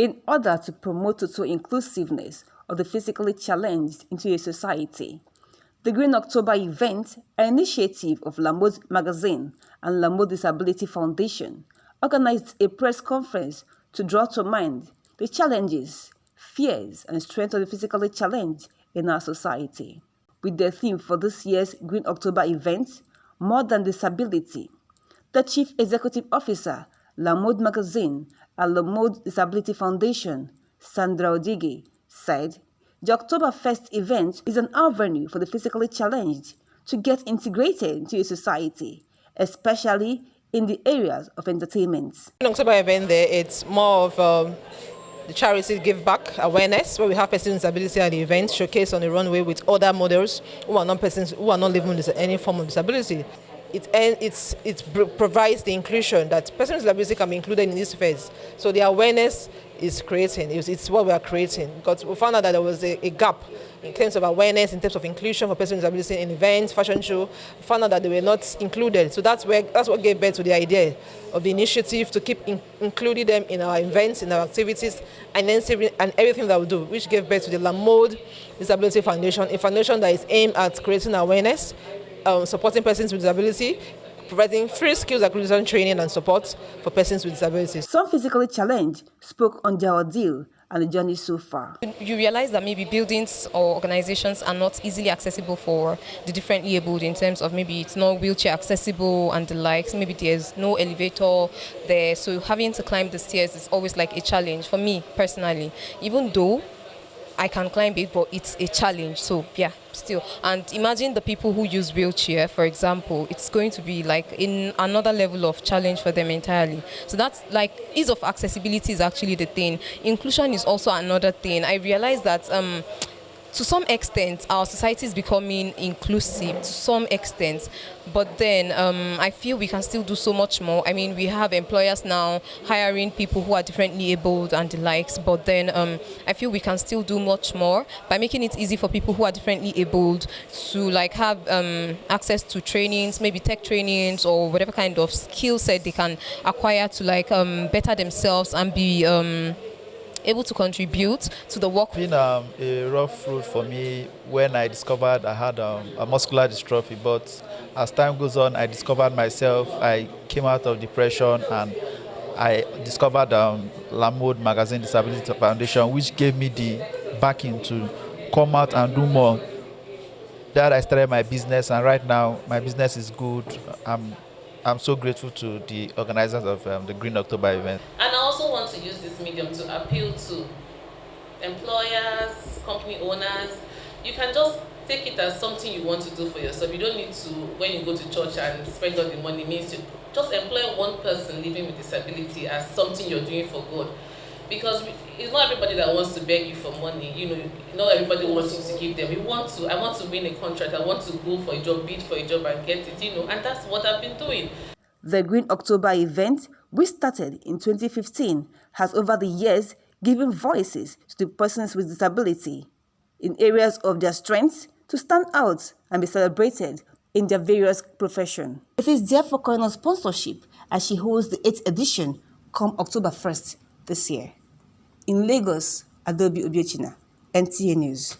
in order to promote total inclusiveness of the physically challenged into a society. The Green October event, an initiative of La Mode Magazine and La Mode Disability Foundation, organized a press conference to draw to mind the challenges, fears, and strengths of the physically challenged in our society. With the theme for this year's Green October event, More Than Disability, the Chief Executive Officer, La Mode Magazine and La Mode Disability Foundation, Sandra Odige, said, the Oktoberfest event is an avenue for the physically challenged to get integrated into a society, especially in the areas of entertainment. In October event there, it's more of the charity give back awareness, where we have persons with disability at the event, showcase on the runway with other models who are not living with any form of disability. It provides the inclusion that persons with disability can be included in this phase. So the awareness is creating, it's what we are creating, because we found out that there was a gap in terms of awareness, in terms of inclusion for persons with disability in events, fashion show. We found out that they were not included. So that's what gave birth to the idea of the initiative to keep including them in our events, in our activities, and everything that we do, which gave birth to the La Mode Disability Foundation, a foundation that is aimed at creating awareness, supporting persons with disability, providing free skills acquisition training and support for persons with disabilities. Some physically challenged spoke on their ordeal and the journey so far. You realize that maybe buildings or organizations are not easily accessible for the differently abled, in terms of maybe it's not wheelchair accessible and the likes, maybe there's no elevator there, so having to climb the stairs is always like a challenge for me personally, even though I can climb it, but it's a challenge. So yeah, still. And imagine the people who use wheelchair, for example, it's going to be like in another level of challenge for them entirely. So that's like ease of accessibility is actually the thing. Inclusion is also another thing. I realized that to some extent, our society is becoming inclusive to some extent, but then I feel we can still do so much more. I mean, we have employers now hiring people who are differently abled and the likes, but then I feel we can still do much more by making it easy for people who are differently abled to like have access to trainings, maybe tech trainings or whatever kind of skill set they can acquire to like better themselves and be able to contribute to the work. It's been a rough road for me when I discovered I had a muscular dystrophy, but as time goes on, I discovered myself. I came out of depression and I discovered La Mode Magazine Disability Foundation, which gave me the backing to come out and do more. That I started my business, and right now my business is good. I'm so grateful to the organizers of the Green October event. And I also want to use this medium to appeal to employers, company owners. You can just take it as something you want to do for yourself. You don't need to, when you go to church and spend all the money, means you just employ one person living with disability as something you're doing for God. Because it's not everybody that wants to beg you for money. You know, not everybody wants you to give them. I want to win a contract. I want to go for a job, bid for a job and get it, and that's what I've been doing. The Green October event, which started in 2015, has over the years given voices to persons with disability in areas of their strengths to stand out and be celebrated in their various professions. It is therefore calling on sponsorship as she holds the 8th edition come October 1st this year. In Lagos, Adobe Obiechina, NTA News.